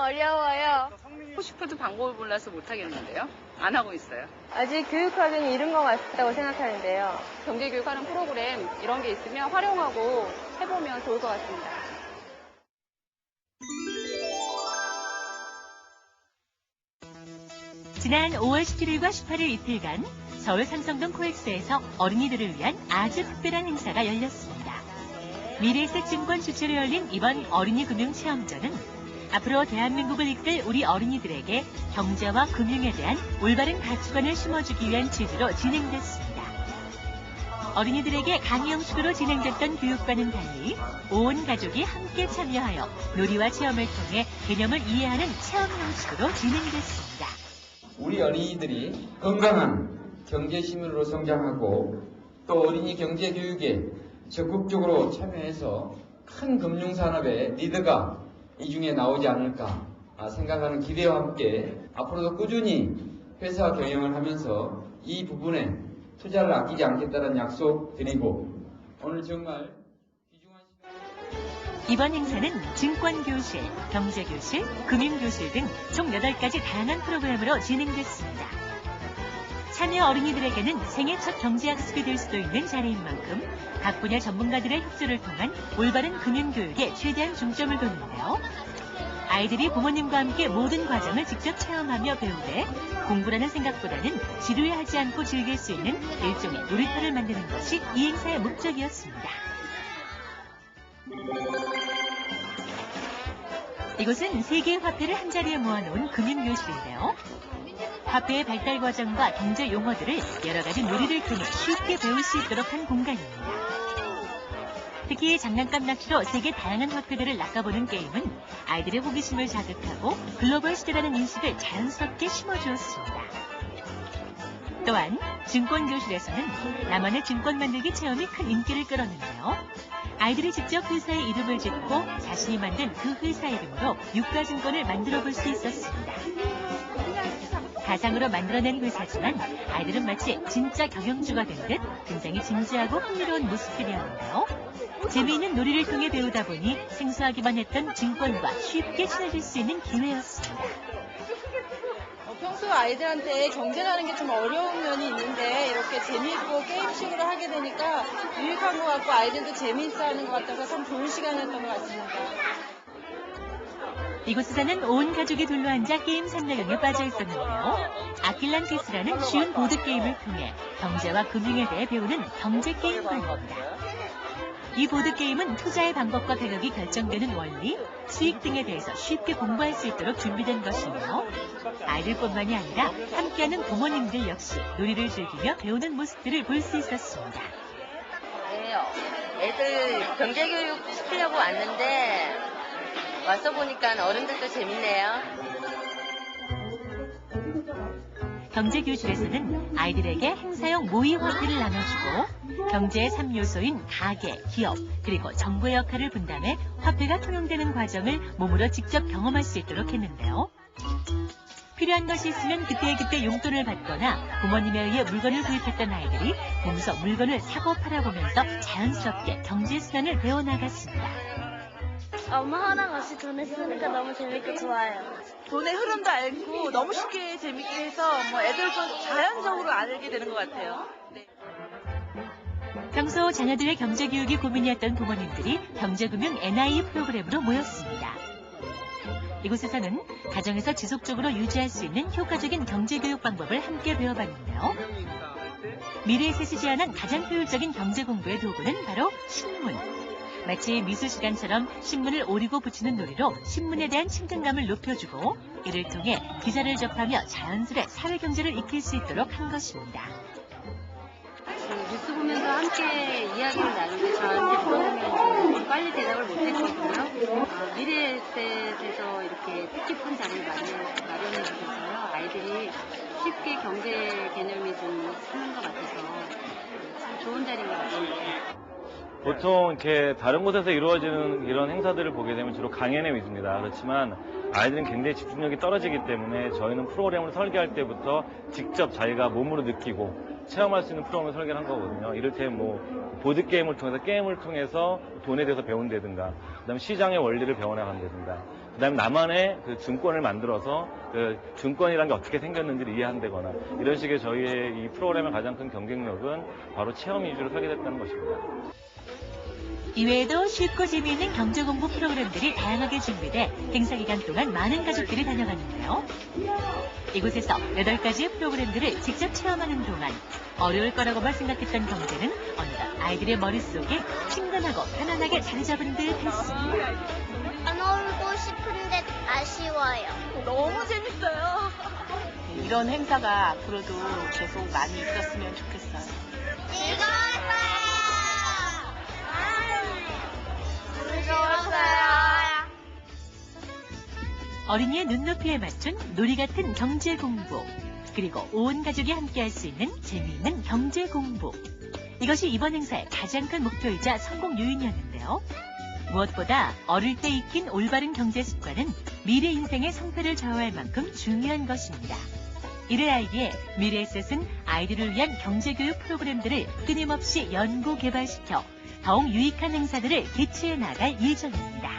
어려워요. 하고 싶어도 방법을 몰라서 못하겠는데요. 안 하고 있어요. 아직 교육 과정이 이른 것 같다고 생각하는데요. 경제교육하는 프로그램 이런 게 있으면 활용하고 해보면 좋을 것 같습니다. 지난 5월 17일과 18일 이틀간 서울 삼성동 코엑스에서 어린이들을 위한 아주 특별한 행사가 열렸습니다. 미래에셋증권 주최로 열린 이번 어린이 금융 체험전은 앞으로 대한민국을 이끌 우리 어린이들에게 경제와 금융에 대한 올바른 가치관을 심어주기 위한 취지로 진행됐습니다. 어린이들에게 강의 형식으로 진행됐던 교육과는 달리 온 가족이 함께 참여하여 놀이와 체험을 통해 개념을 이해하는 체험 형식으로 진행됐습니다. 우리 어린이들이 건강한 경제시민으로 성장하고 또 어린이 경제교육에 적극적으로 참여해서 큰 금융산업의 리더가 이 중에 나오지 않을까 생각하는 기대와 함께 앞으로도 꾸준히 회사 경영을 하면서 이 부분에 투자를 아끼지 않겠다는 약속 드리고 오늘 정말 귀중한 시간... 이번 행사는 증권교실, 경제교실, 금융교실 등 총 8가지 다양한 프로그램으로 진행됐습니다. 참여 어린이들에게는 생애 첫 경제학습이 될 수도 있는 자리인 만큼 각 분야 전문가들의 협조를 통한 올바른 금융교육에 최대한 중점을 뒀는데요. 아이들이 부모님과 함께 모든 과정을 직접 체험하며 배우되 공부라는 생각보다는 지루해하지 않고 즐길 수 있는 일종의 놀이터를 만드는 것이 이 행사의 목적이었습니다. 이곳은 세계의 화폐를 한자리에 모아놓은 금융교실인데요. 화폐의 발달 과정과 경제 용어들을 여러 가지 놀이를 통해 쉽게 배울 수 있도록 한 공간입니다. 특히 장난감 낚시로 세계 다양한 화폐들을 낚아보는 게임은 아이들의 호기심을 자극하고 글로벌 시대라는 인식을 자연스럽게 심어주었습니다. 또한 증권교실에서는 나만의 증권 만들기 체험이 큰 인기를 끌었는데요. 아이들이 직접 회사의 이름을 짓고 자신이 만든 그 회사 이름으로 유가증권을 만들어 볼 수 있었습니다. 가상으로 만들어낸 회사지만 아이들은 마치 진짜 경영주가 된 듯 굉장히 진지하고 흥미로운 모습들이었는데요. 재미있는 놀이를 통해 배우다 보니 생소하기만 했던 증권과 쉽게 친해질 수 있는 기회였습니다. 평소 아이들한테 경제라는 게 좀 어려운 면이 있는데 이렇게 재미있고 게임식으로 하게 되니까 유익한 것 같고 아이들도 재미있어하는 것 같아서 참 좋은 시간이었던 것 같습니다. 이곳에서는 온 가족이 둘러앉아 게임 삼매경에 빠져 있었는데요. 아킬란티스라는 쉬운 보드게임을 통해 경제와 금융에 대해 배우는 경제게임관입니다. 이 보드게임은 투자의 방법과 가격이 결정되는 원리, 수익 등에 대해서 쉽게 공부할 수 있도록 준비된 것이며 아이들뿐만이 아니라 함께하는 부모님들 역시 놀이를 즐기며 배우는 모습들을 볼 수 있었습니다. 네, 애들 경제교육 시키려고 왔는데 와서 보니까 어른들도 재밌네요. 경제교실에서는 아이들에게 행사용 모의 화폐를 나눠주고 경제의 3요소인 가계, 기업, 그리고 정부의 역할을 분담해 화폐가 통용되는 과정을 몸으로 직접 경험할 수 있도록 했는데요. 필요한 것이 있으면 그때그때 용돈을 받거나 부모님에 의해 물건을 구입했던 아이들이 몸소 물건을 사고 팔아보면서 자연스럽게 경제수단을 배워나갔습니다. 엄마랑 같이 돈을 쓰니까 너무 재밌고 좋아요. 돈의 흐름도 알고 너무 쉽게 재밌게 해서 애들도 자연적으로 알게 되는 것 같아요. 네. 평소 자녀들의 경제교육이 고민이었던 부모님들이 경제금융 NIE 프로그램으로 모였습니다. 이곳에서는 가정에서 지속적으로 유지할 수 있는 효과적인 경제교육 방법을 함께 배워봤는데요. 미래에셋이 제안한 가장 효율적인 경제 공부의 도구는 바로 신문. 마치 미술 시간처럼 신문을 오리고 붙이는 놀이로 신문에 대한 친근감을 높여주고 이를 통해 기사를 접하며 자연스레 사회경제를 익힐 수 있도록 한 것입니다. 뉴스 보면서 함께 이야기를 나누는데 저한테 물어보면 좀 빨리 대답을 못했거든요. 미래에셋에서 이렇게 뜻깊은 자리를 마련해 주셔서요. 아이들이 쉽게 경제 개념이 좀 쓰는 것 같아서 좋은 자리인 것 같습니다. 보통 이렇게 다른 곳에서 이루어지는 이런 행사들을 보게 되면 주로 강연에 있습니다. 그렇지만 아이들은 굉장히 집중력이 떨어지기 때문에 저희는 프로그램을 설계할 때부터 직접 자기가 몸으로 느끼고 체험할 수 있는 프로그램을 설계를 한 거거든요. 이를테면 보드게임을 통해서 게임을 통해서 돈에 대해서 배운다든가 그다음에 시장의 원리를 배워나간다든가 그다음에 나만의 그 증권을 만들어서 그 증권이란 게 어떻게 생겼는지를 이해한다거나 이런 식의 저희의 이 프로그램의 가장 큰 경쟁력은 바로 체험 위주로 설계됐다는 것입니다. 이외에도 쉽고 재미있는 경제공부 프로그램들이 다양하게 준비돼 행사 기간 동안 많은 가족들이 다녀갔는데요. 이곳에서 8가지의 프로그램들을 직접 체험하는 동안 어려울 거라고만 생각했던 경제는 어느덧 아이들의 머릿속에 친근하고 편안하게 자리 잡은 듯 했습니다. 안 오고 싶은데 아쉬워요. 너무 재밌어요. 이런 행사가 앞으로도 계속 많이 있었으면 좋겠어요. 즐거웠어요. 즐거웠어요. 어린이의 눈높이에 맞춘 놀이 같은 경제 공부, 그리고 온 가족이 함께할 수 있는 재미있는 경제 공부. 이것이 이번 행사의 가장 큰 목표이자 성공 요인이었는데요. 무엇보다 어릴 때 익힌 올바른 경제 습관은 미래 인생의 성패를 좌우할 만큼 중요한 것입니다. 이를 알기에 미래에셋은 아이들을 위한 경제교육 프로그램들을 끊임없이 연구 개발시켜 더욱 유익한 행사들을 개최해 나갈 예정입니다.